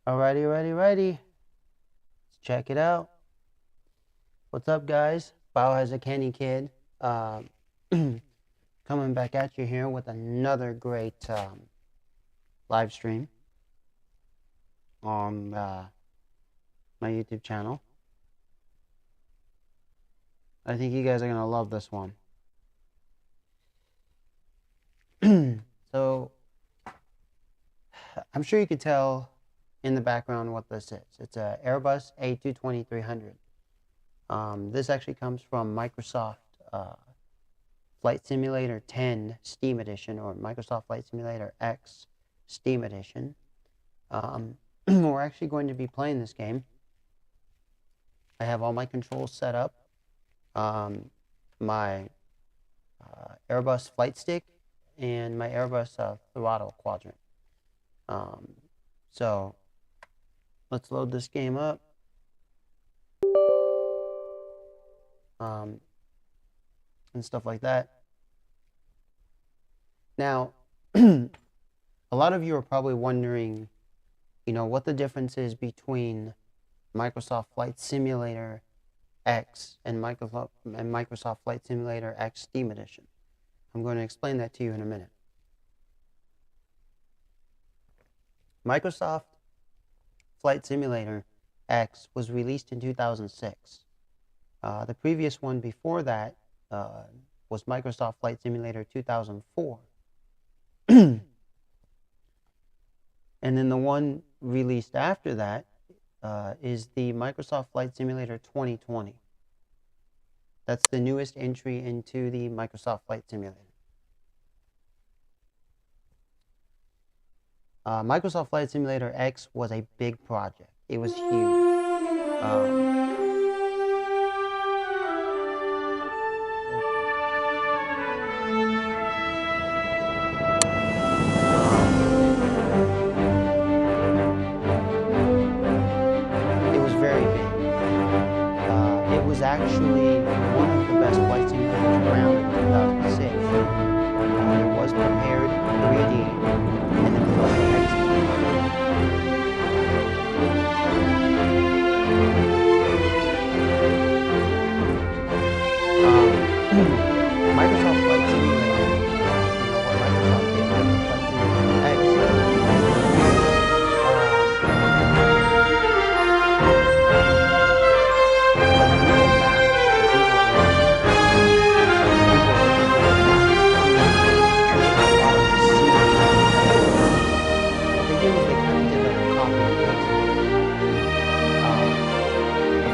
Alrighty. Let's check it out. What's up, guys? Biohazard Candy Kid. Coming back at you here with another great live stream on my YouTube channel. I think you guys are gonna love this one. So, I'm sure you could tell in the background what this is. It's a Airbus A220-300. This actually comes from Microsoft Flight Simulator 10 Steam Edition, or Microsoft Flight Simulator X Steam Edition. We're actually going to be playing this game. I have all my controls set up. My Airbus flight stick and my Airbus throttle quadrant. So let's load this game up. And stuff like that. Now, a lot of you are probably wondering, what the difference is between Microsoft Flight Simulator X and Microsoft Flight Simulator X Steam Edition. I'm going to explain that to you in a minute. Microsoft Flight Simulator X was released in 2006. The previous one before that was Microsoft Flight Simulator 2004. And then the one released after that is the Microsoft Flight Simulator 2020. That's the newest entry into the Microsoft Flight Simulator. Microsoft Flight Simulator X was a big project. It was huge. Actually one of the best flight simulators around in 2006. It was prepared 3D, and then it was Microsoft Flight Simulator, what Microsoft did with the Flight Simulator X.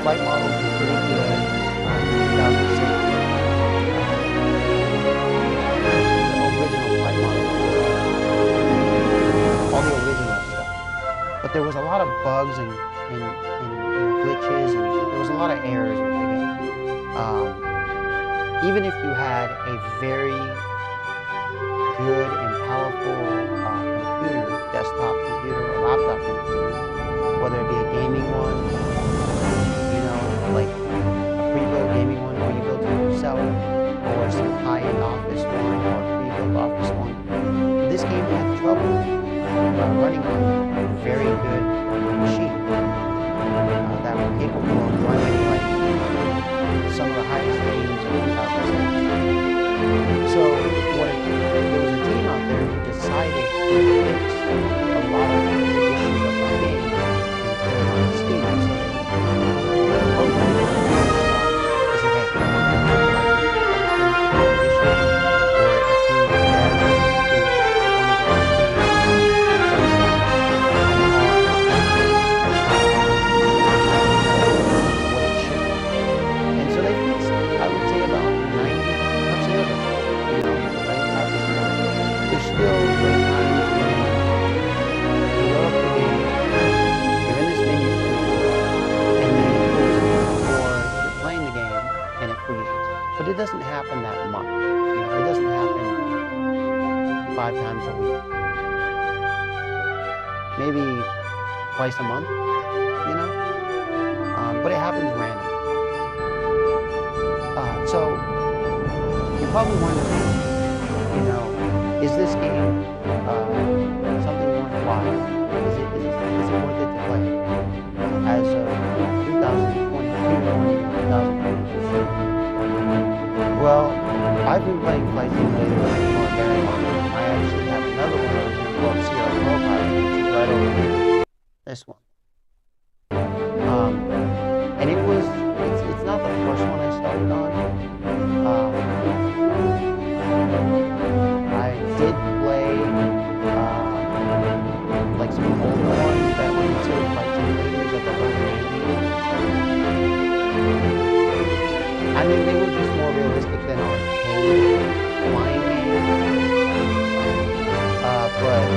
Flight models were pretty good in 2006. The original flight models, all the original stuff. But there was a lot of bugs and glitches, and there was a lot of errors with the game. Even if you had a very good and powerful computer, desktop computer or laptop computer, whether it be a gaming one, like a pre-built gaming one where you build it yourself, or some high-end office one, or a pre-built office one. This game had trouble running on a very good machine that were capable of running like some of the highest games in 2006. So there was a team out there who decided to fix a lot of the issues of the game and put it on Steam. But it doesn't happen that much. It doesn't happen 5 times a week. Maybe twice a month, but it happens randomly. So you're probably wondering, is this game something worthwhile? Is it worth it to this one. And it's not the first one I started on. I did play like some older ones that were considered flight simulators of the early 90s. I mean, they were just more realistic than arcade flying games. But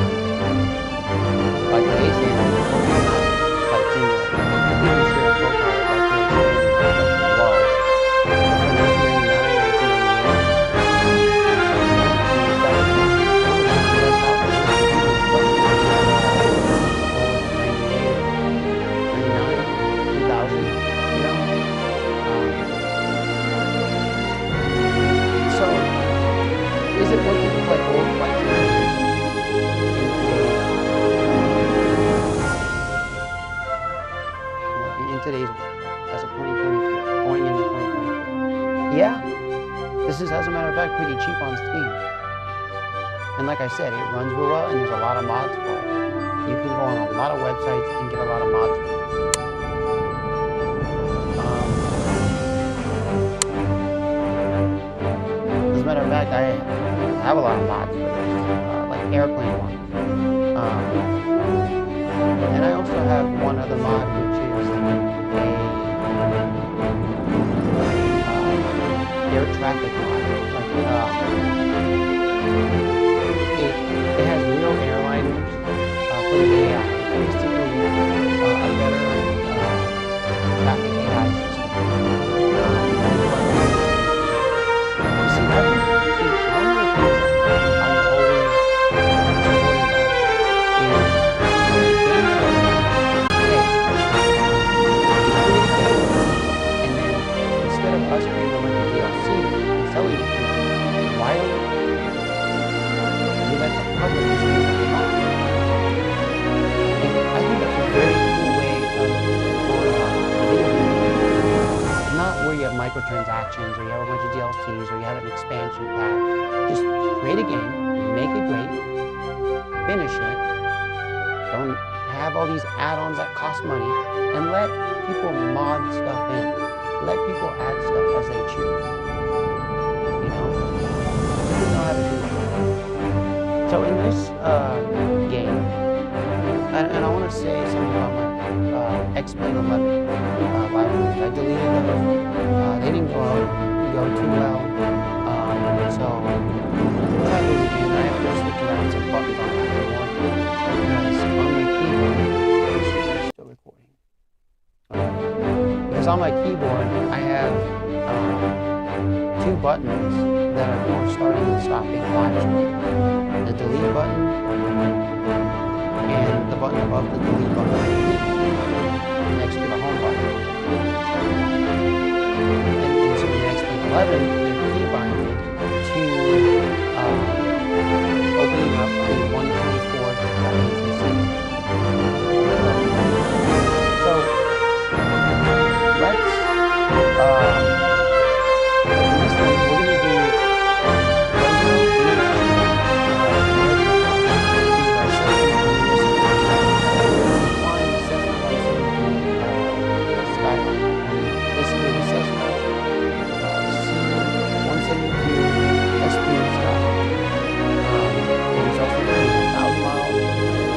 by today's standards, of course, they're not flight simulators. Even Sierra Pro-Pilot by today's standards is like low. But for 1999 or 1998, so is it worth it to play old flight simulators in today's world as of 2023, going into 2023? Yeah, this is, as a matter of fact, pretty cheap on Steam. And like I said, it runs real well, and there's a lot of mods for it. You can go on a lot of websites and get a lot of mods for it. As a matter of fact, I have a lot of mods for this, like airplane ones. And I also have one other mod, which is a air traffic mod. It has real airliners for the AI. Basically, a better traffic AI system. You see, one of the things I'm always supportive of is where games are, hey, and then instead of us paying for the DLC and selling it to them, why don't we let the public just do what they want? And I think that's a very cool way of going about video games. Not where you have microtransactions or you have a bunch of DLCs or you have an expansion pack. Just create a game, make it great, finish it. Don't have all these add-ons that cost money, and let people mod stuff in. Let people add stuff as they choose. You know? People know how to do it. So in this game, and I want to say something about my Ep.1 libraries. I deleted those. They didn't go too well. So we'll try those again. I have to switch around some buttons on the other one because on my keyboard, let's see if I'm still recording. Because on my keyboard, I have two buttons that are for starting and stopping live stream. The delete button and the button above the delete button next to the home button. And so in Ep.11, they're key-binded to opening up the 124 ATC. So let's in this one we're going to do Fresno International flying the Cessna 172 Skyline. Basically the Cessna C-172 SP Skyline. There's also 1,000 miles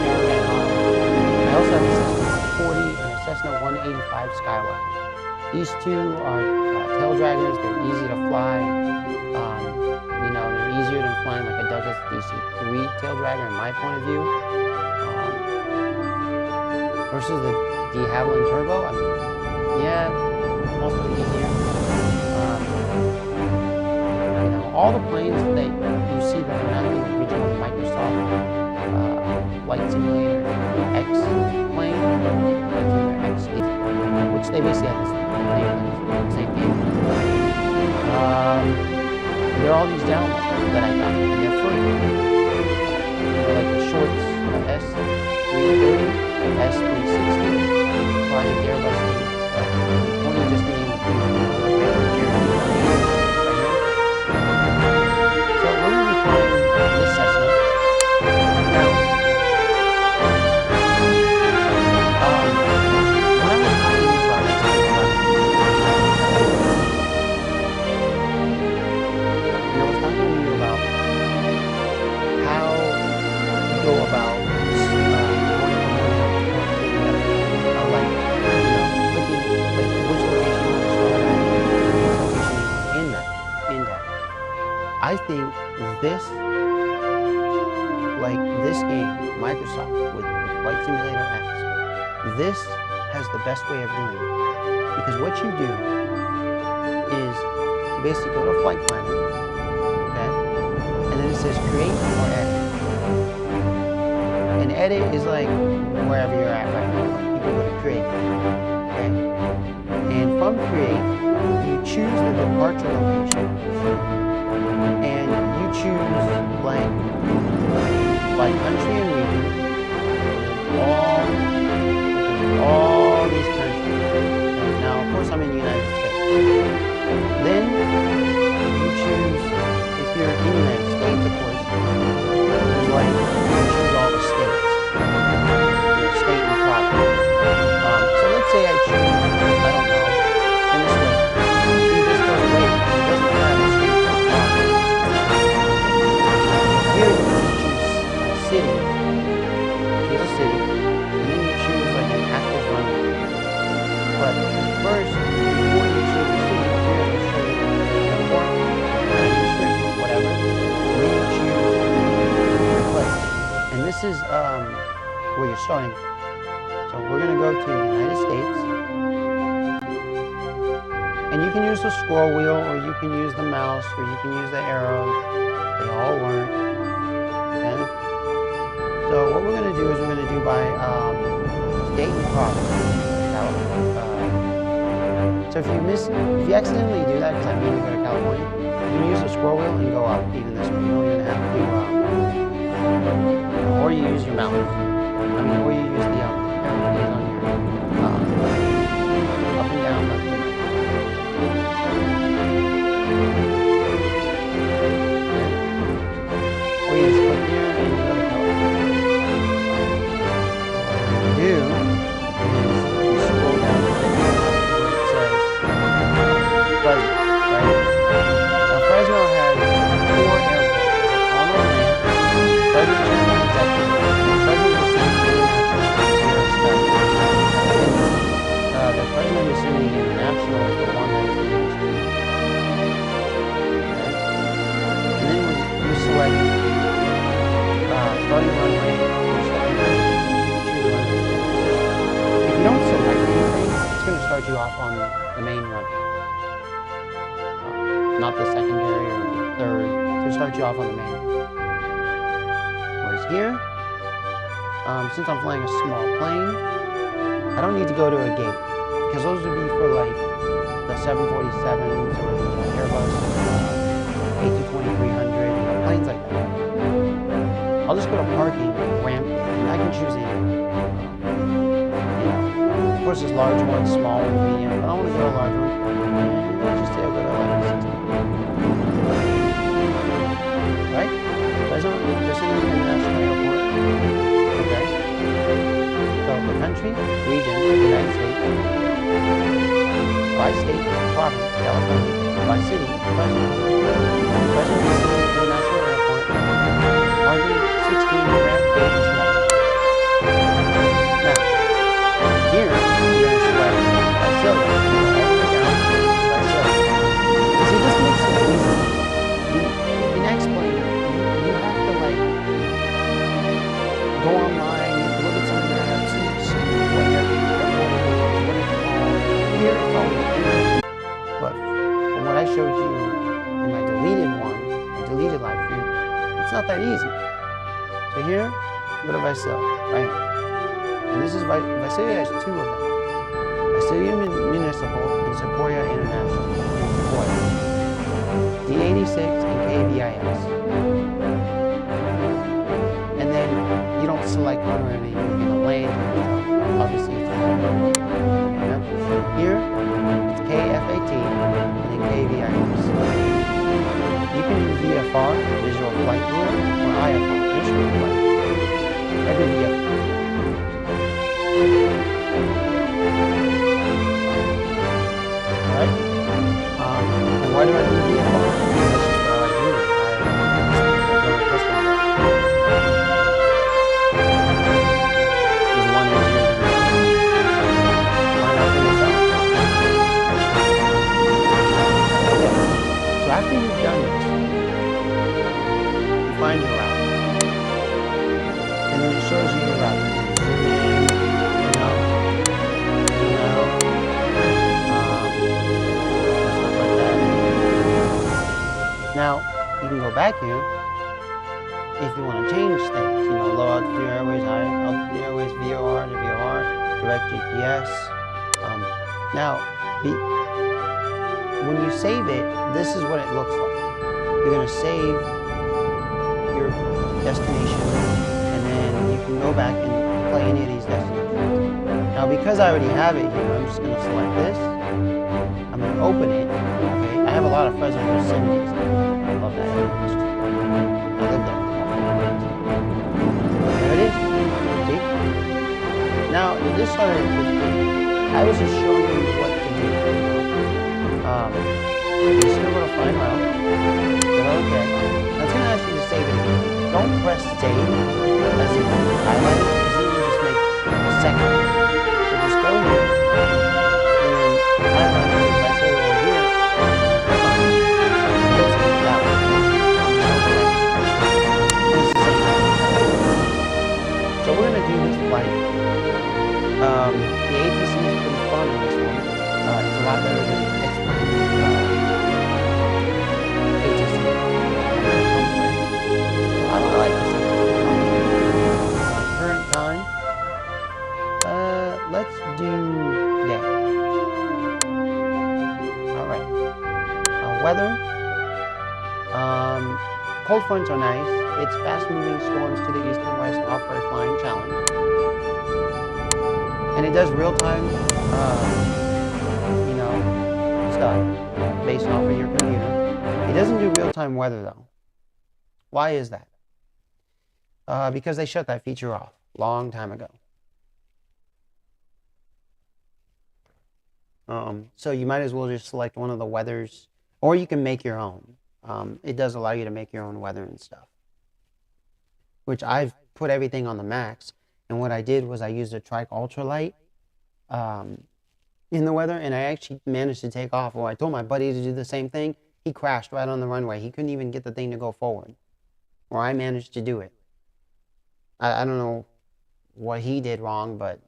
caravan on. I also have a Cessna 140 and a Cessna 185 Skyline. These two are tail draggers. They're easy to fly. You know, they're easier than flying like a Douglas DC-3 tail dragger, in my point of view. Versus the de Havilland Turbo, I mean, yeah, also easier. You know, all the planes that you see that are not the original Microsoft Flight Simulator X plane, Flight Simulator X, which they basically have this same game. There are all these downloads that I got, and they're free. They're like the shorts, S330, S360, Project Airbus, 20 just to name a few. So we're going to be flying this Cessna. Now, Simulator X. This has the best way of doing it. Because what you do is you basically go to Flight Planner, okay? And then it says create or edit. And edit is like wherever you're at right now. Like you can go to create, okay? And from create, you choose the departure location. And you choose blank by country and region. All these countries. And now, of course, I'm in the United States. Then you choose, if you're in the United States, of course, there's like, you choose all the states. Your state and province. So let's say I choose, I don't know, Venezuela. See, this goes away because it doesn't have a state or province. Here you just choose a city. Choose a city. And then you choose like an active runway. But first, before you choose the city, here I'm going to show you the airport, district, whatever. And then you choose your place. And this is where you're starting from. So we're going to go to the United States. And you can use the scroll wheel, or you can use the mouse, or you can use the arrows. They all work. Okay? So what we're going to do is we're going to do by state and province. So if you accidentally do that, because I mean you go to California, you can use the scroll wheel and go up even this way. You don't even have to, or you use your mouse. I mean, or you use the arrow keys on your up and down, left and right. Or you just click here and you go to California. What you do is you scroll down to where it says Fresno, right? Now Fresno has 4 airports. Honolulu, Fresno Chandler Executive, Fresno Yosemite International, and the Fresno Yosemite International is the one that is the biggest. Okay? And then when you select starting runway, you choose runway. If you don't select anything, it's going to start you off on the main runway. Not the secondary or the third. It's going to start you off on the main one. Whereas here, since I'm flying a small plane, I don't need to go to a gate. Because those would be for like the 747s or the Airbus A220-300, planes like that. I'll just go to parking, ramp, and I can choose any. Of course, there's large ones, small ones, medium, but I want to go to a large one. And let's just say I'll go to like 60. Right? Fresno Yosemite International Airport. Okay. So the country, region, United States. By state, province, California. By city, Fresno. Fresno Yosemite International Airport. Parking 16, ramp gate 1. Now, here, you're going to select Visalia. You go all the way down to Visalia. See, this makes it easy. In X-Plane, you have to, like, go online, you look at some maps, and see what airport it is, what it's called. Here, it's all in the internet. But from what I showed you in my deleted one, my deleted live stream, it's not that easy. So here, go to Visalia, right? And this is Visalia has 2 of them. Visalia Municipal and Sequoia International. Sequoia. D86 and KVIS. And then you don't select one or any, you're going to land. Obviously, it's here, it's KFAT and then KVIS. You can do VFR, Visual Flight Rule, or IFR, Visual Flight. I do VFR. Alright? And why do I do VFR? Because that's just what I like doing. I go to custom. There's one direct GPS. Now, when you save it, this is what it looks like. You're going to save your destination, and then you can go back and play any of these destinations. Now, because I already have it here, I'm just going to select this. I'm going to open it. Okay, I have a lot of Fresno Yosemites. I love that. I live there. There it is. See? Now, this started at 15. I was just showing you what to do. You still go to find route. Okay. That's going to ask you to save it again. Don't press save as if you highlight it, because it will just make a second. So just go here. And highlight it. If I say over here, click on it. And then save that one. This is so we're going to do this flight. The ATC is pretty fun in this one. It's a lot better than X-Plane ATC. I don't like this ATC. Current time. Let's do day. Alright. Weather. Cold fronts are nice. It's fast-moving storms to the east and west offer a flying challenge. And it does real-time, stuff based off of your computer. It doesn't do real-time weather, though. Why is that? Because they shut that feature off a long time ago. So you might as well just select one of the weathers, or you can make your own. It does allow you to make your own weather and stuff, which I've put everything on the max. And what I did was I used a Trike Ultralight in the weather, and I actually managed to take off. Well, I told my buddy to do the same thing. He crashed right on the runway. He couldn't even get the thing to go forward. Or I managed to do it. I don't know what he did wrong, but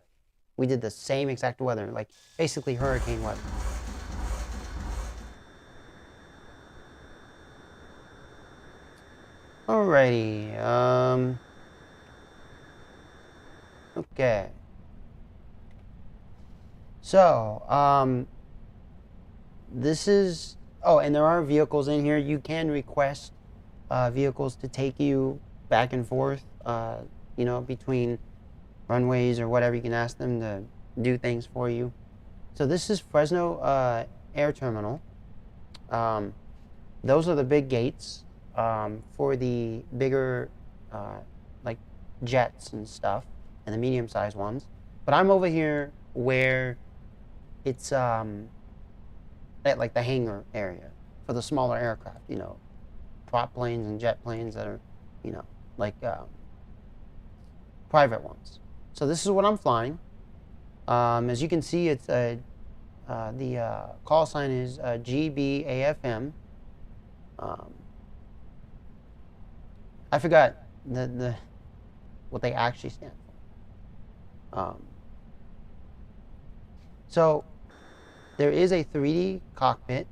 we did the same exact weather, like basically hurricane weather. Alrighty, okay. So, this is, and there are vehicles in here. You can request vehicles to take you back and forth, between runways or whatever. You can ask them to do things for you. So this is Fresno Air Terminal. Those are the big gates for the bigger, like jets and stuff, and the medium-sized ones. But I'm over here where it's at like the hangar area for the smaller aircraft, prop planes and jet planes that are, like private ones. So this is what I'm flying. As you can see, it's the call sign is GBAFM. I forgot the what they actually stand for. So there is a 3D cockpit.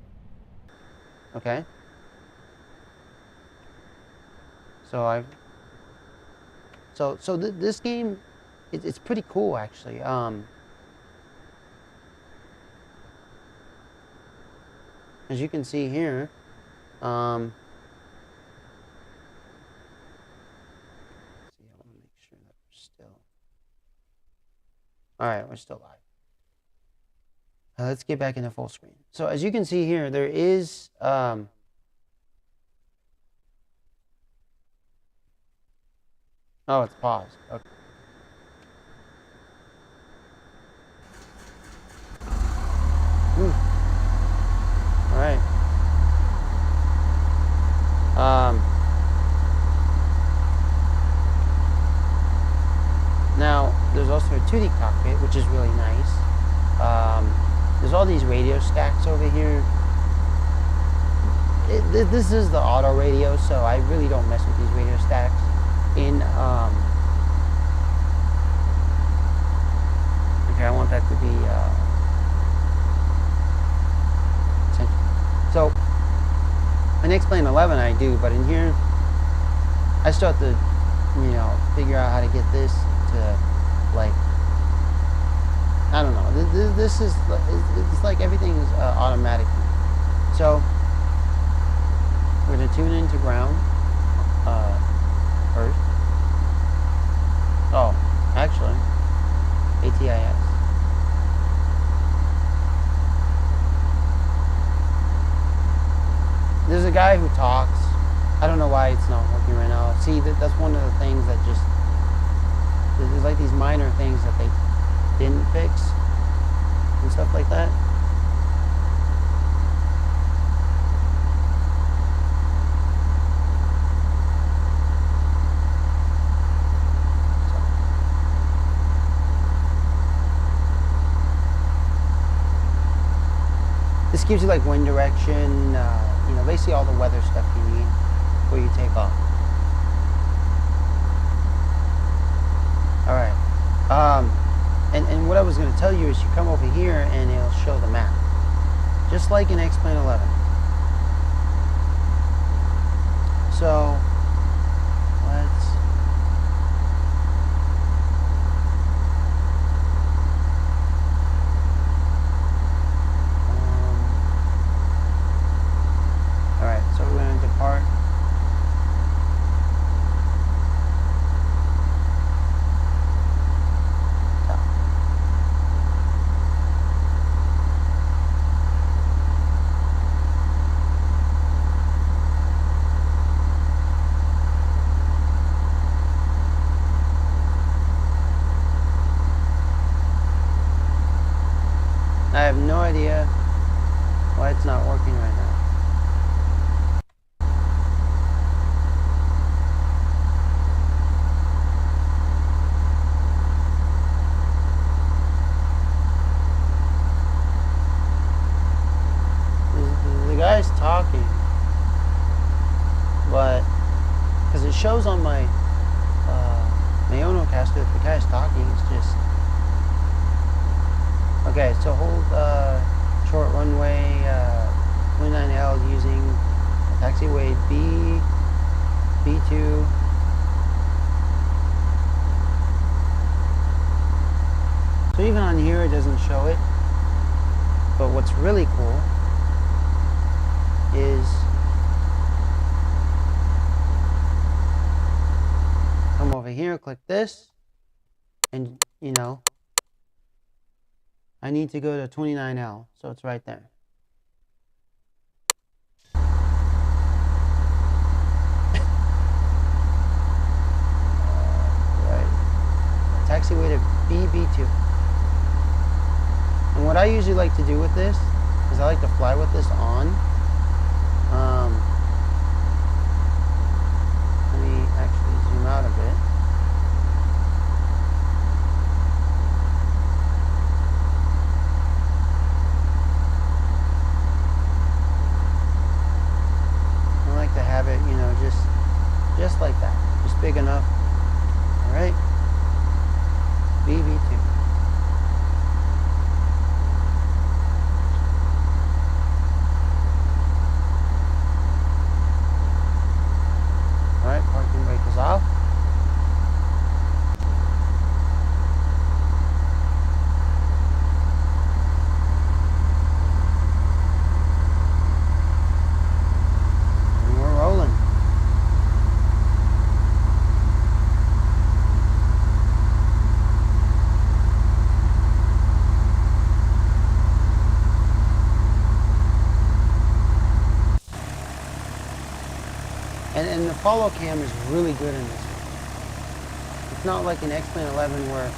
Okay. So this game, it's pretty cool actually. As you can see here, let's see, I want to make sure that we're still. All right, we're still live. Let's get back into full screen. So as you can see here, there is oh, it's paused. Okay. All right. Now there's also a 2D cockpit, which is really nice. There's all these radio stacks over here. This is the auto radio, so I really don't mess with these radio stacks. Okay, I want that to be so in X-Plane 11 I do, but in here I still have to, figure out how to get this to like this is, it's like everything is automatic. So we're going to tune into ground first. Oh, actually, ATIS. There's a guy who talks. I don't know why it's not working right now. See, that's one of the things that just, there's like these minor things that they didn't fix and stuff like that. This gives you like wind direction, you know, basically all the weather stuff you need before you take off. All right. And what I was going to tell you is you come over here and it'll show the map, just like in X-Plane 11. So let's. All right. So we're going to depart. I have no idea why it's not working right now. The guy's talking, but because it shows on my Mayonocaster that the guy's talking, it's just. Okay, so hold short runway 29L using a taxiway B2. So even on here it doesn't show it. But what's really cool is come over here, click this, and you know, I need to go to 29L, so it's right there. Right. Taxiway to BB2. And what I usually like to do with this is I like to fly with this on. Let me actually zoom out a bit. To have it, you know, just like that, just big enough. All right, BB2. All right, parking brake is off. And the follow cam is really good in this one. It's not like in X-Plane 11 where,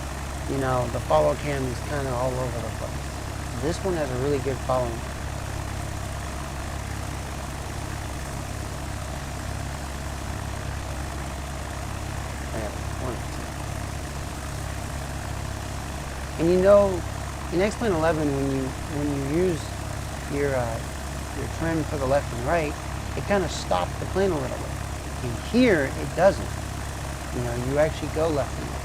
you know, the follow cam is kind of all over the place. This one has a really good following. And you know, in X-Plane 11, when you use your trim for the left and right, it kind of stops the plane a little bit. And here, it doesn't. You know, you actually go left and right.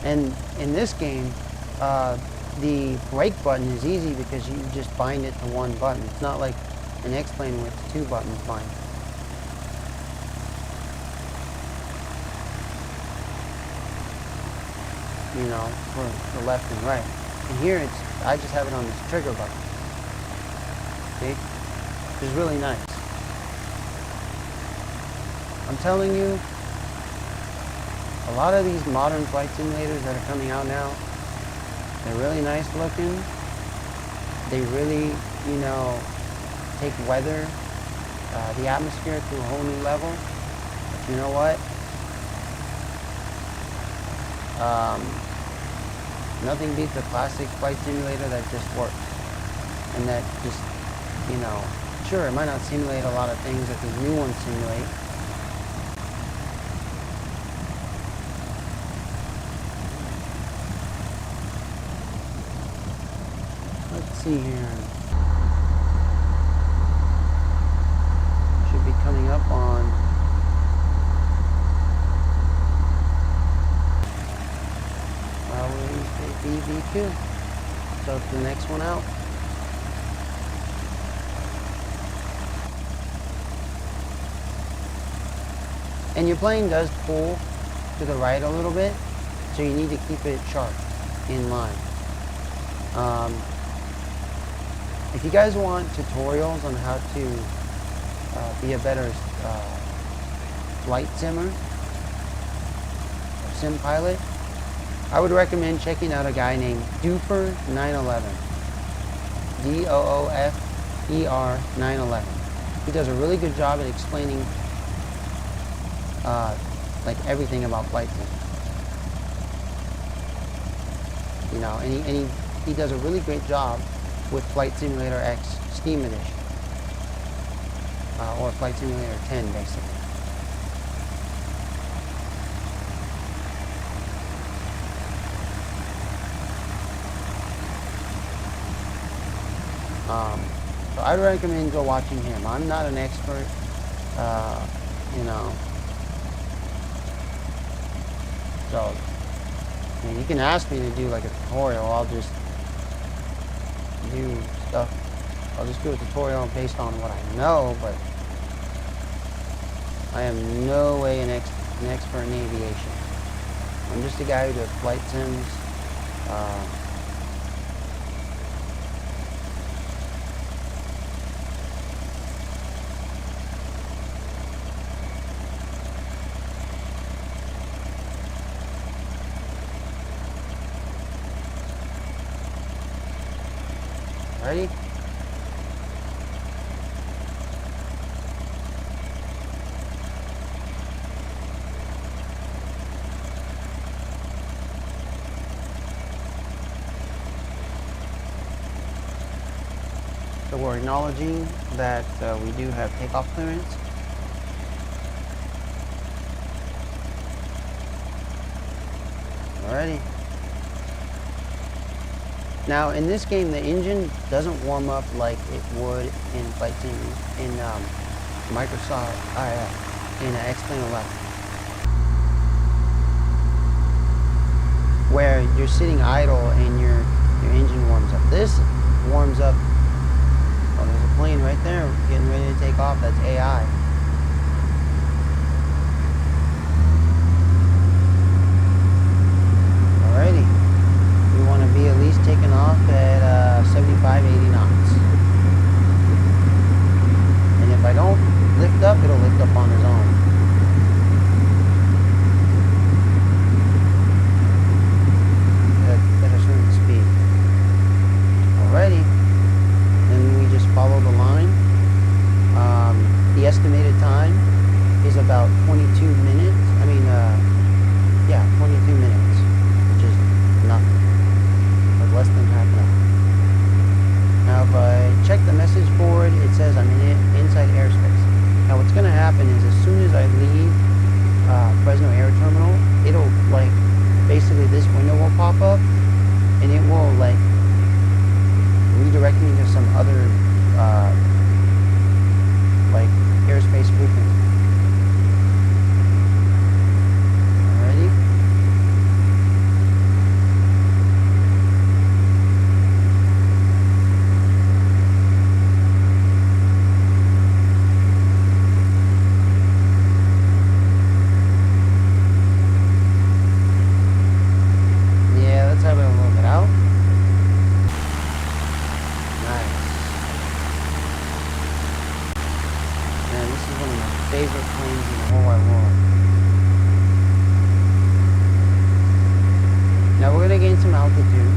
And in this game, the brake button is easy because you just bind it to one button. It's not like an X-Plane where it's 2 buttons bind. You know, for left and right. And here I just have it on this trigger button. See? Which is really nice. I'm telling you, a lot of these modern flight simulators that are coming out now, they're really nice looking. They really, you know, take weather, the atmosphere to a whole new level. But you know what? Nothing beats a classic flight simulator that just works. And that just, you know, sure, it might not simulate a lot of things that these new ones simulate. Let's see here. Should be coming up on BV2. So it's the next one out. And your plane does pull to the right a little bit, so you need to keep it sharp, in line. If you guys want tutorials on how to be a better flight simmer, or sim pilot, I would recommend checking out a guy named Doofer911. Doofer 911. He does a really good job at explaining like everything about flight sim. You know, and he does a really great job with Flight Simulator X Steam Edition, or Flight Simulator 10, basically. So I'd recommend go watching him. I'm not an expert, you know. So, I mean, you can ask me to do like a tutorial. I'll just do stuff. I'll just do a tutorial based on what I know, but I am no way an expert in aviation. I'm just a guy who does flight sims. Ready? So we're acknowledging that we do have takeoff clearance. Alrighty. Now in this game, the engine doesn't warm up like it would in Flight Sim in Microsoft in X-Plane 11, where you're sitting idle and your engine warms up. This warms up. Oh, there's a plane right there getting ready to take off. That's AI. Alrighty. We want to be at least taking off at 75, 80 knots. And if I don't lift up, it'll lift up on its own. At a certain speed. Alrighty. Then we just follow the line. The estimated altitude.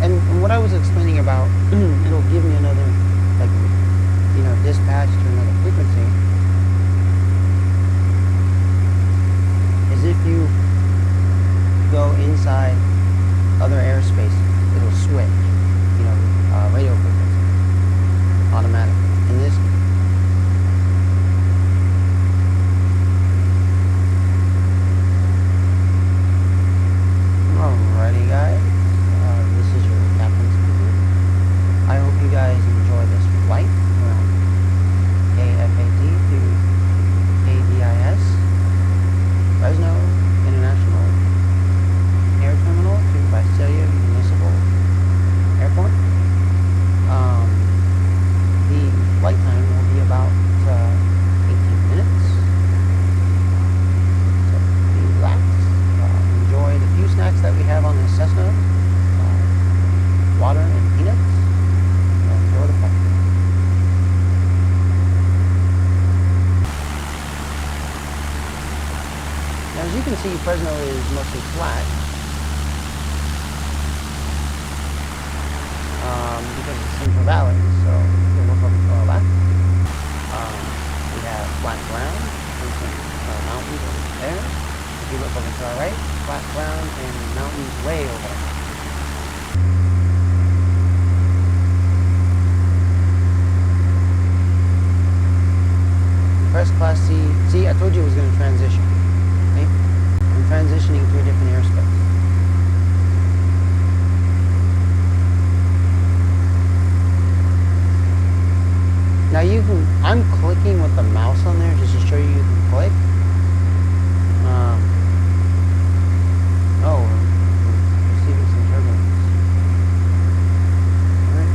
And what I was explaining about, it'll give me another, like, dispatch to another frequency, is if you go inside other airspace, it'll switch, radio frequency automatically. And this alrighty, guys. This is your captain speaking. I hope you guys enjoy this flight from KFAT to KDIS, Fresno International Air Terminal to Visalia Municipal Airport. The flight time will be about 18 minutes. So relax, enjoy the few snacks that we have on this Cessna, water and peanuts, and enjoy the flight. Now, as you can see, Fresno is mostly flat because it's Central Valley, so we'll look over to our left. We have flat ground, mountains over there. If you look over to our right, flat ground and mountains way over there. Press Class C. See, I told you it was going to transition. Okay? I'm transitioning to a different airspace. Now I'm clicking with the mouse on there just to show you can click. We're receiving some turbulence. Alright.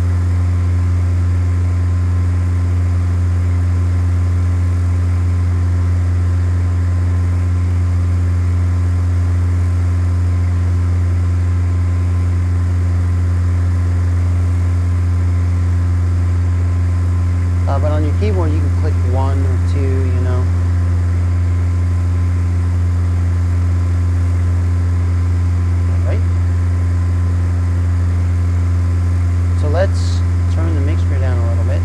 But on your keyboard, you can click 1 or 2, Alright. So let's turn the mixture down a little bit.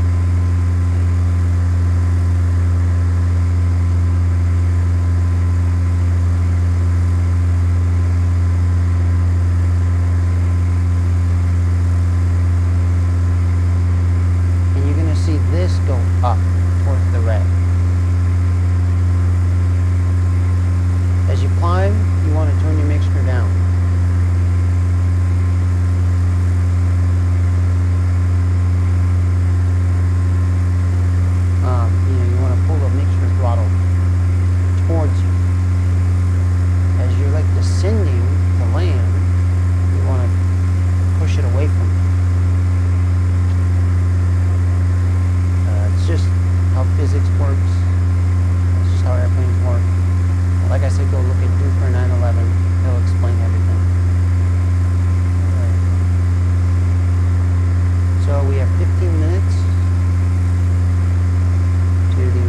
This go up towards the red. As you climb, you want to turn your mixture down. You want to pull the mixture throttle towards you. As you're like descending to land, you want to push it away from you. Just how physics works. It's just how airplanes work. Like I said, go look at Duper 911. He'll explain everything. Alright. So we have 15 minutes to the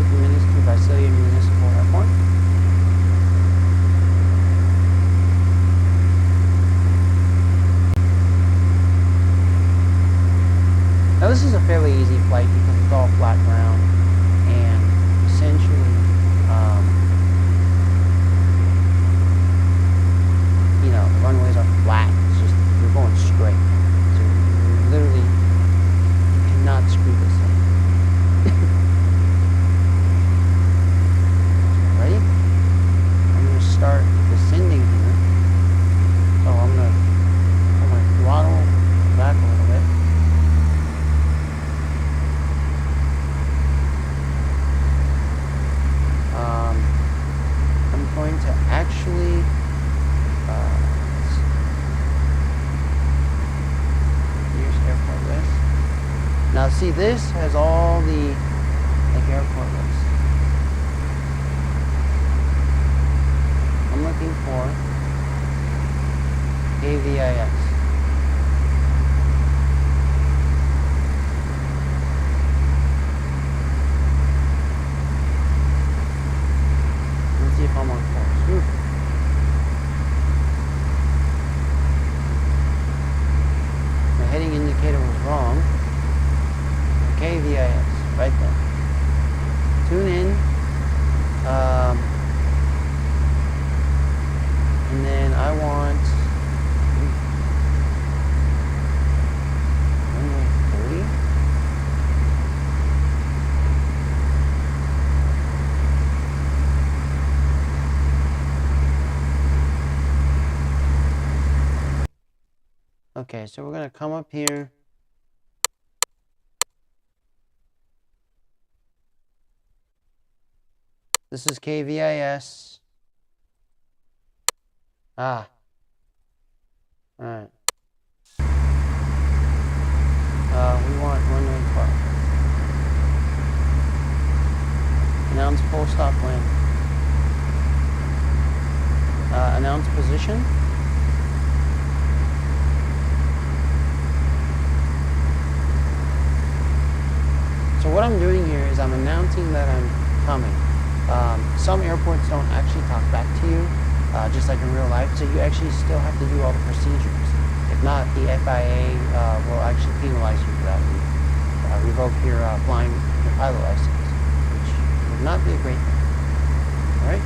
15 minutes to Visalia Municipal Airport. Now this is a fairly easy flight because it's all flat ground, and essentially, see, this has all the like airport lists. I'm looking for KVIS. Let's see if I'm on course. Ooh. My heading indicator was wrong. KVIS, right there. Tune in. And then I want runway 30. Okay, so we're gonna come up here. This is KVIS. Ah. Alright. We want runway 12. Announce full stop landing. Announce position. So what I'm doing here is I'm announcing that I'm coming. Some airports don't actually talk back to you, just like in real life, so you actually still have to do all the procedures. If not, the FIA will actually penalize you for that and revoke your your pilot license, which would not be a great thing. All right?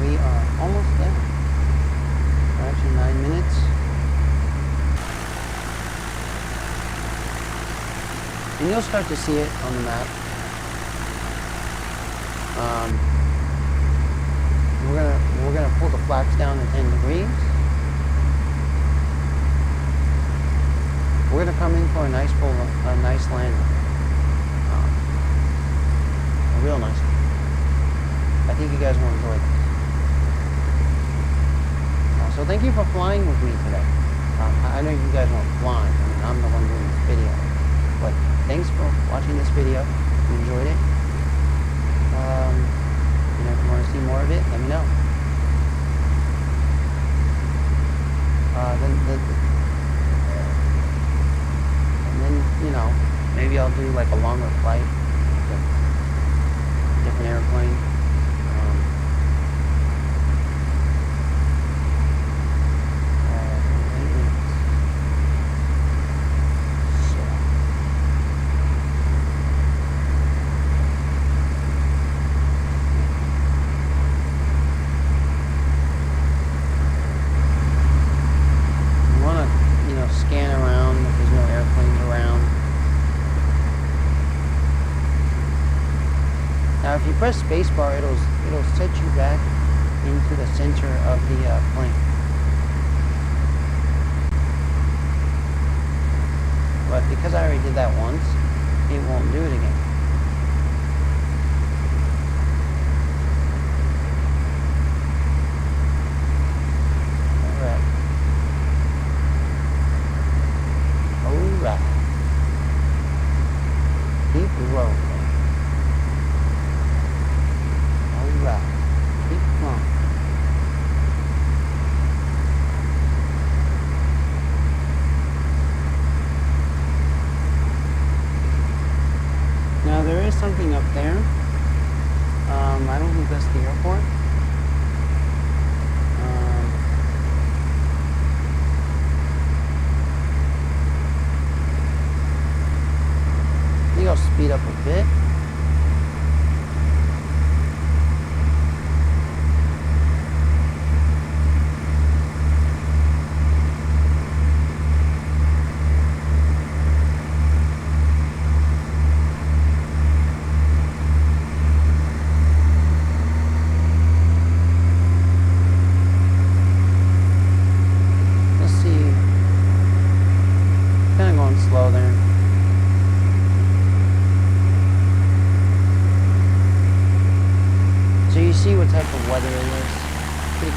We are almost there. We're actually 9 minutes. And you'll start to see it on the map. We're gonna pull the flaps down to 10 degrees. We're gonna come in for a nice landing, a real nice one. I think you guys will enjoy this. So thank you for flying with me today. I know you guys weren't flying. I mean, I'm the one doing this video. But thanks for watching this video. If you enjoyed it. If you want to see more of it, let me know. And then, maybe I'll do like a longer flight with a different airplane. Scan around if there's no airplanes around. Now if you press spacebar, it'll set you back into the center of the plane. But because I already did that once, it won't do it again. Keep rolling. Alright. Keep going. Now there is something up there. I don't think that's the airport. I think I'll speed up a bit. Let's see. Kind of going slow there.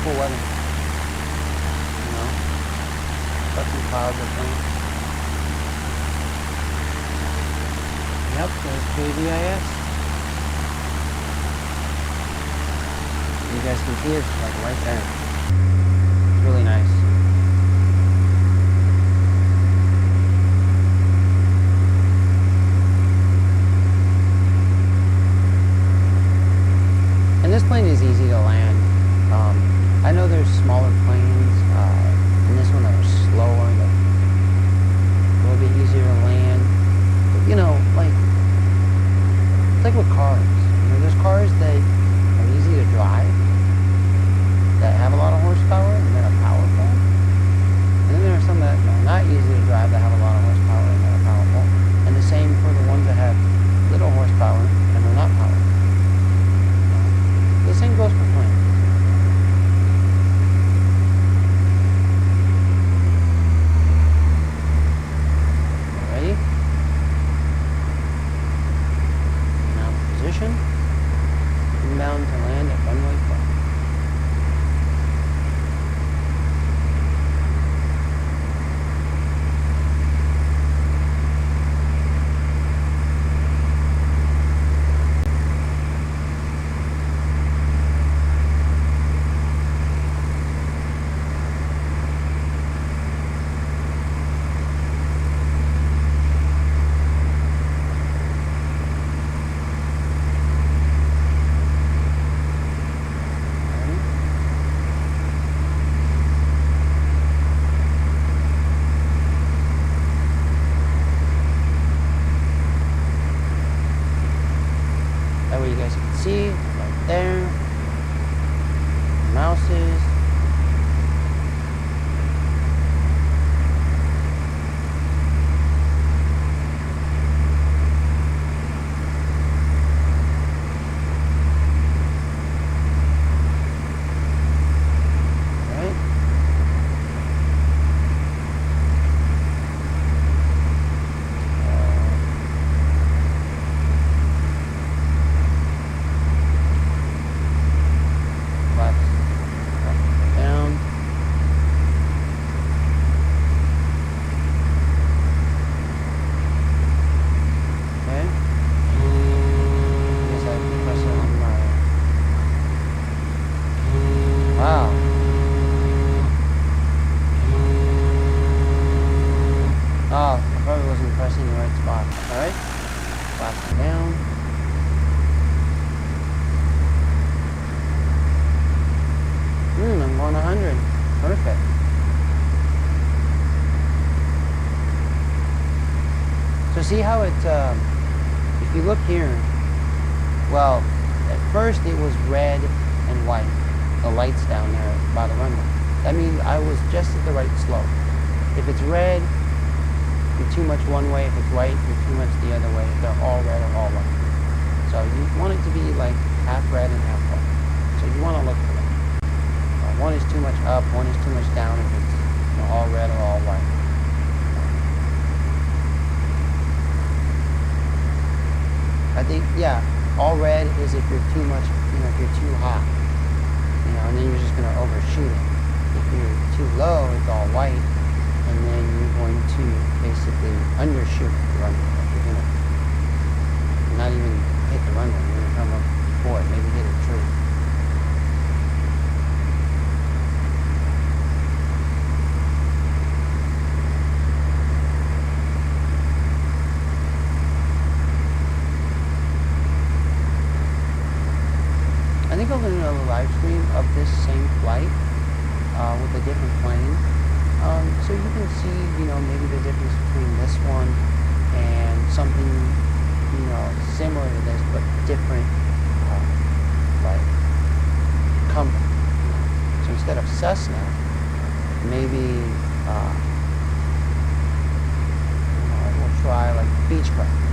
beautiful weather. You know, got some clouds up there. Yep, there's KVIS. You guys can see it's like right there. It's really nice. And this plane is easy to land. I know there's smaller planes, and this one that are slower, that a little bit easier to land. But you know, like, it's like with cars. You know, there's cars that are easy to drive, that have a lot of horsepower and that are powerful. And then there are some that are not easy to drive that have a lot of horsepower and that are powerful. And the same for the ones that have little horsepower and are not powerful. The same goes for planes. Ready? Now position. Inbound to land at runway 12. That way you guys can see right there. Mouses. Wow. Oh, I probably wasn't pressing the right spot. Alright. Flaps down. I'm going 100. Perfect. So see how it, if you look here, well, at first it was red and white. The lights down there by the runway. That means I was just at the right slope. If it's red, you're too much one way. If it's white, you're too much the other way. If they're all red or all white. So you want it to be like half red and half white. So you want to look for that. One is too much up, one is too much down if it's all red or all white. I think, yeah, all red is if you're too much, if you're too hot. And then you're just going to overshoot it. If you're too low, it's all white, and then you're going to basically undershoot the runway. Like you're going to not even hit the runway, you're going to come up before it, maybe hit a tree. I think I'll do another live stream of this same flight with a different plane, so you can see, maybe the difference between this one and something, similar to this but different, like company. So instead of Cessna, maybe we'll try like Beechcraft.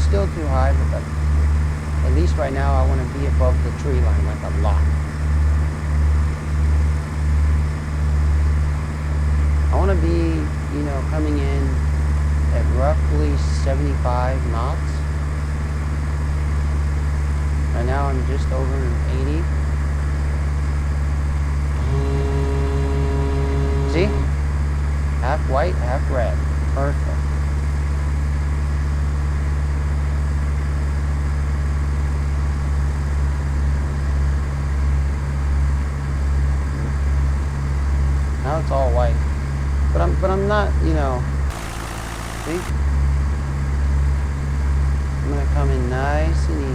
still too high, but like, at least right now I want to be above the tree line, like a lot. I want to be, you know, coming in at roughly 75 knots. Right now I'm just over 80. See? Half white, half red. Perfect. Now it's all white. But I'm not, you know, see? I'm gonna come in nice and easy.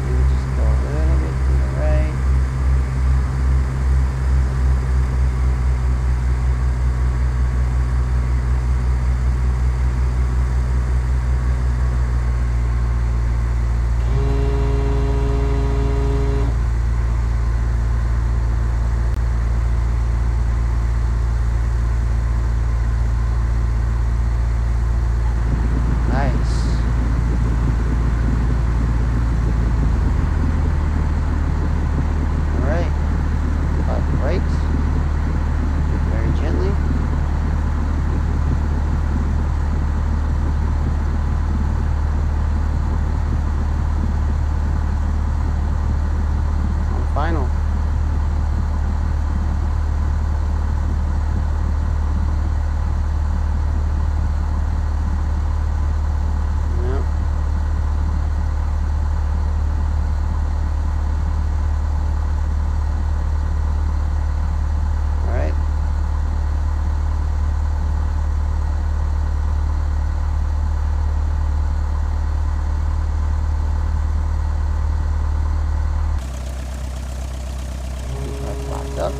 Maybe just go a little bit to the right. Final. Yep. All right. Up.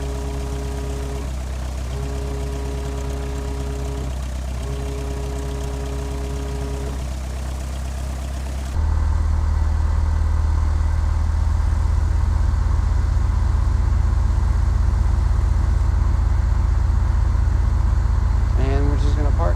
And we're just gonna park.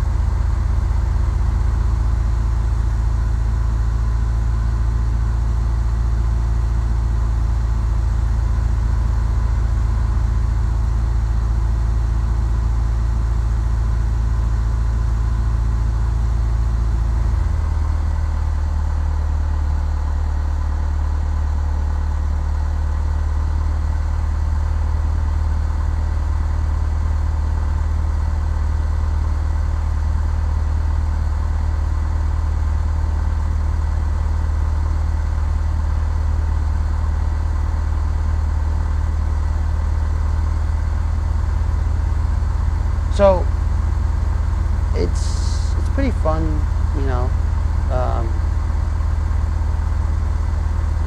So it's pretty fun, you know.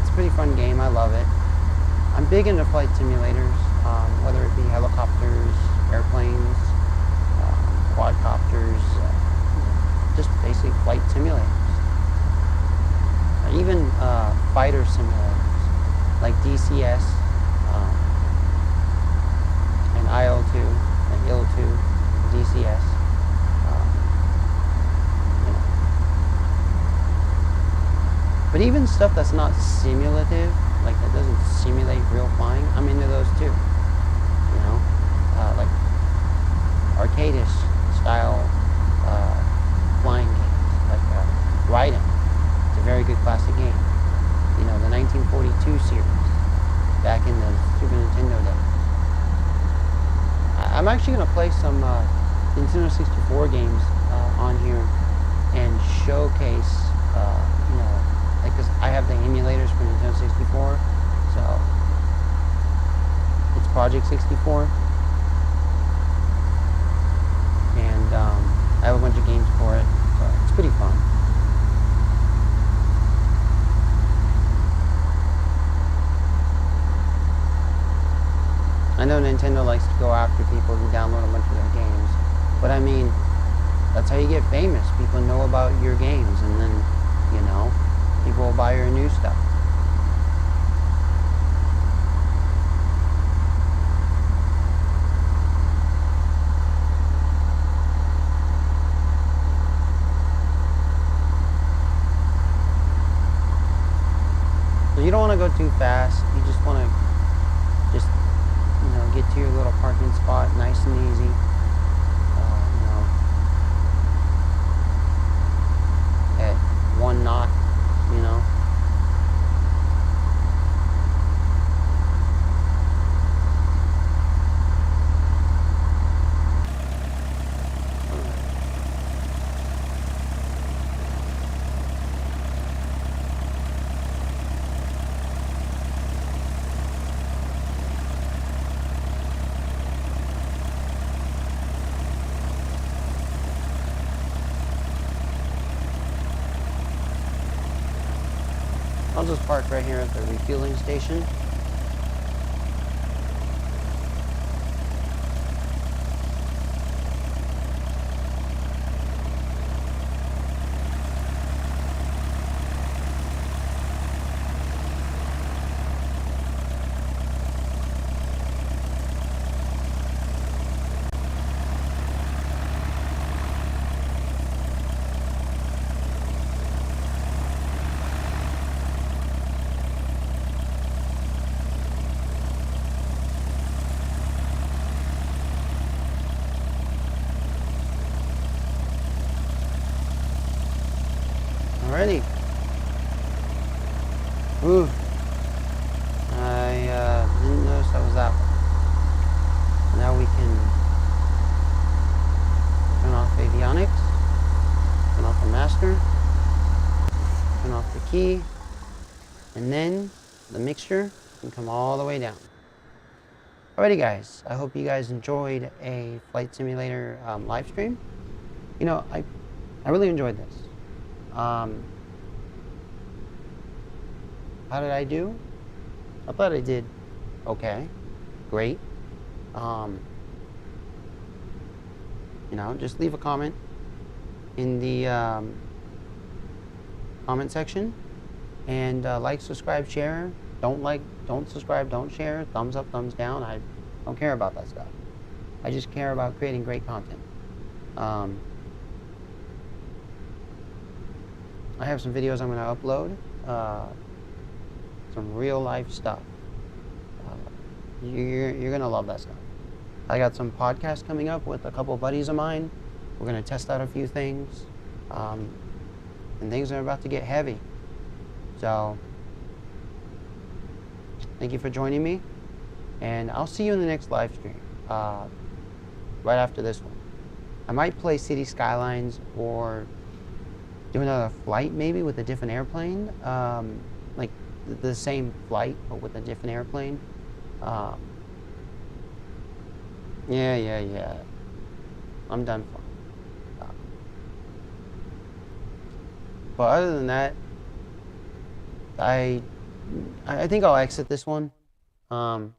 It's a pretty fun game. I love it. I'm big into flight simulators, whether it be helicopters, airplanes, quadcopters, just basic flight simulators. Even fighter simulators like DCS and IL2 and IL2. DCS, you know. But even stuff that's not simulative, like that doesn't simulate real flying, I'm into those too. You know, like arcade-ish style flying games, like Raiden. It's a very good classic game. You know, the 1942 series, back in the Super Nintendo days. I'm actually going to play some Nintendo 64 games on here and showcase, you know, like, because I have the emulators for Nintendo 64, so it's Project 64, and I have a bunch of games for it, so it's pretty fun. I know Nintendo likes to go after people who download a bunch of their games, but I mean, that's how you get famous. People know about your games, and then, you know, people will buy your new stuff. don't want to go too fast. You just want to just, get to your little parking spot nice and easy. At 1 knot, I'll just park right here at the refueling station. Alrighty. Ooh. I didn't notice that was that one. Now we can turn off avionics, turn off the master, turn off the key, and then the mixture can come all the way down. Alrighty guys, I hope you guys enjoyed a flight simulator live stream. I really enjoyed this. How did I do? I thought I did okay, great. Just leave a comment in the comment section, and like, subscribe, share. Don't subscribe, don't share. Thumbs up, thumbs down. I don't care about that stuff. I just care about creating great content. I have some videos I'm going to upload, some real life stuff. You're going to love that stuff. I got some podcasts coming up with a couple of buddies of mine. We're going to test out a few things, and things are about to get heavy. So, thank you for joining me, and I'll see you in the next live stream, right after this one. I might play City Skylines or do another flight maybe with a different airplane, like the same flight but with a different airplane. Yeah. I'm done for. But other than that, I think I'll exit this one. And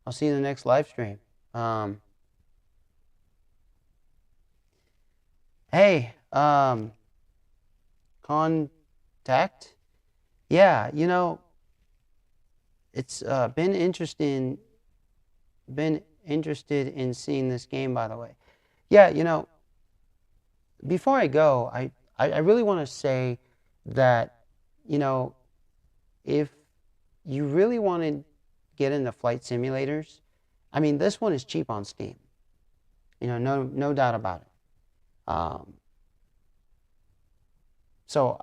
I'll see you in the next live stream. Hey, contact. Yeah, it's been interested in seeing this game, by the way. Yeah, before I go, I really want to say that, if you really want to get into flight simulators, I mean, this one is cheap on Steam. No doubt about it. So,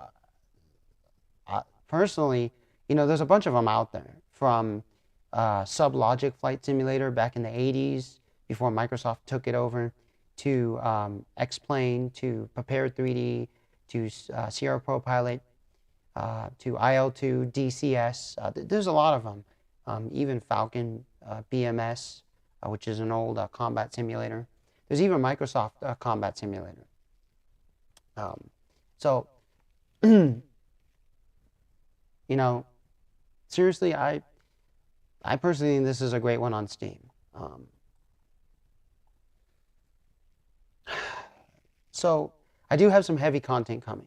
personally, there's a bunch of them out there, from Sublogic Flight Simulator back in the 80s, before Microsoft took it over, to X-Plane, to Prepared 3D, to Sierra Pro Pilot, to IL2, DCS. There's a lot of them. Even Falcon BMS, which is an old combat simulator. There's even Microsoft Combat Simulator. So, seriously, I personally think this is a great one on Steam. So, I do have some heavy content coming,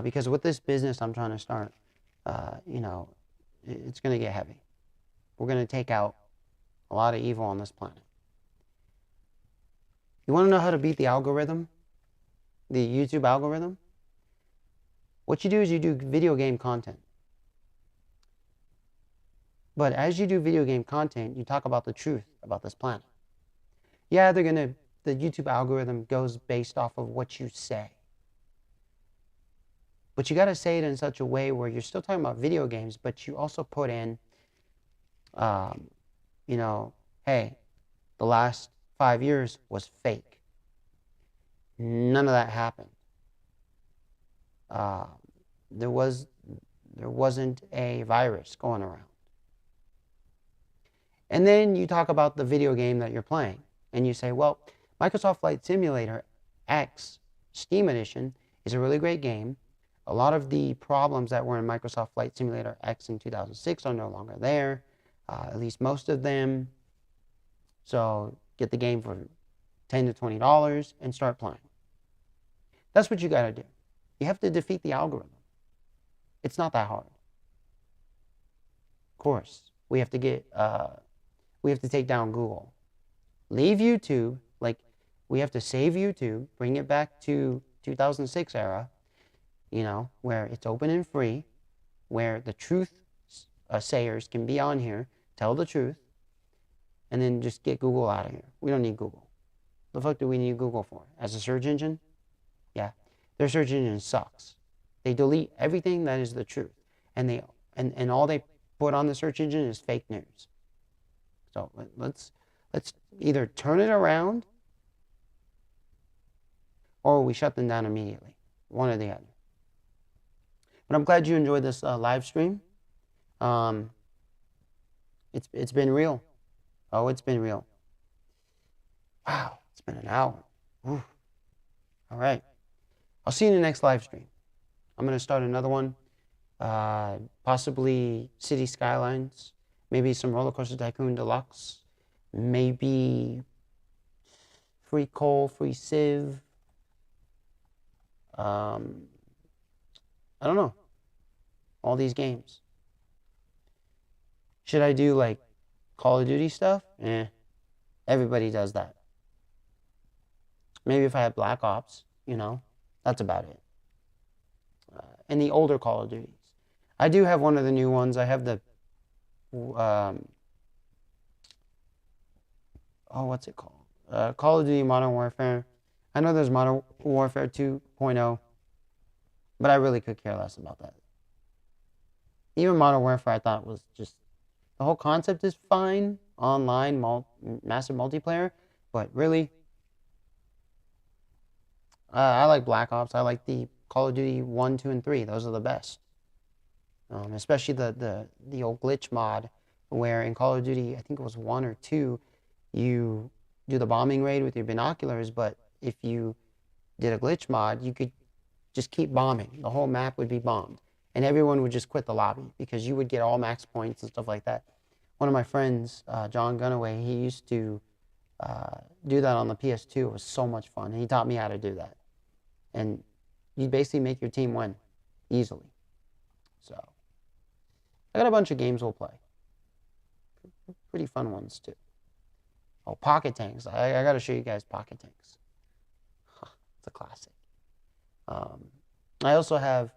because with this business I'm trying to start, it's going to get heavy. We're going to take out a lot of evil on this planet. You want to know how to beat the algorithm? The YouTube algorithm? What you do is you do video game content. But as you do video game content, you talk about the truth about this planet. Yeah, the YouTube algorithm goes based off of what you say. But you got to say it in such a way where you're still talking about video games, but you also put in, you know, hey, the last 5 years was fake. None of that happened. There wasn't a virus going around. And then you talk about the video game that you're playing, and you say, well, Microsoft Flight Simulator X Steam Edition is a really great game. A lot of the problems that were in Microsoft Flight Simulator X in 2006 are no longer there, at least most of them. So get the game for $10 to $20 and start playing. That's what you got to do. You have to defeat the algorithm. It's not that hard. Of course, we have to take down Google. Leave YouTube, like we have to save YouTube, bring it back to 2006 era, where it's open and free, where the truth sayers can be on here, tell the truth, and then just get Google out of here. We don't need Google. The fuck do we need Google for? As a search engine? Yeah. Their search engine sucks. They delete everything that is the truth. And all they put on the search engine is fake news. So let's either turn it around or we shut them down immediately. One or the other. But I'm glad you enjoyed this live stream. It's been real. Oh, it's been real. Wow, it's been an hour. Ooh. All right. I'll see you in the next live stream. I'm going to start another one. Possibly City Skylines. Maybe some Roller Coaster Tycoon Deluxe. Maybe Free Coal, Free Civ. I don't know. All these games. Should I do like Call of Duty stuff? Everybody does that. Maybe if I had Black Ops, that's about it. And the older Call of Duties. I do have one of the new ones. I have the, what's it called? Call of Duty Modern Warfare. I know there's Modern Warfare 2.0, but I really could care less about that. Even Modern Warfare I thought was just, the whole concept is fine, online, massive multiplayer, but really, I like Black Ops. I like the Call of Duty 1, 2, and 3. Those are the best. Especially the old glitch mod, where in Call of Duty, I think it was 1 or 2, you do the bombing raid with your binoculars, but if you did a glitch mod, you could just keep bombing. The whole map would be bombed. And everyone would just quit the lobby because you would get all max points and stuff like that. One of my friends, John Gunaway, he used to do that on the PS2. It was so much fun. And he taught me how to do that. And you basically make your team win easily. So I got a bunch of games we'll play. Pretty fun ones too. Oh, Pocket Tanks. I got to show you guys Pocket Tanks. It's a classic. I also have,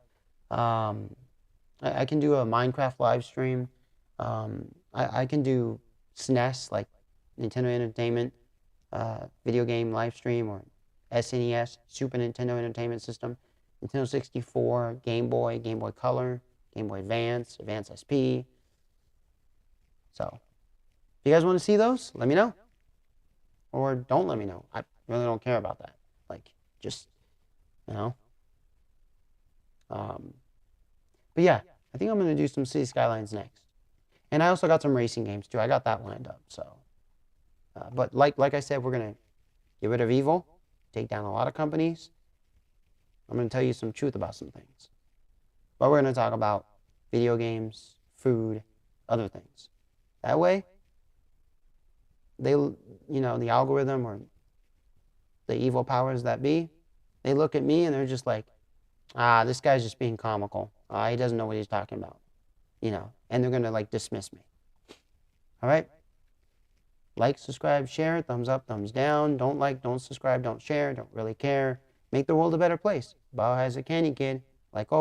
I can do a Minecraft live stream. I can do SNES, like Nintendo Entertainment video game live stream, or SNES, Super Nintendo Entertainment System, Nintendo 64, Game Boy, Game Boy Color, Game Boy Advance, Advance SP. So, if you guys want to see those, let me know. Or don't let me know. I really don't care about that. Like, just, But yeah, I think I'm going to do some City Skylines next. And I also got some racing games too. I got that lined up. So, but like I said, we're going to get rid of evil, take down a lot of companies. I'm going to tell you some truth about some things. But we're going to talk about video games, food, other things. That way, the algorithm or the evil powers that be, they look at me and they're just like, this guy's just being comical. He doesn't know what he's talking about. And they're going to dismiss me. All right? Like, subscribe, share, thumbs up, thumbs down. Don't like, don't subscribe, don't share, don't really care. Make the world a better place. Biohazard Candy Kid, like always.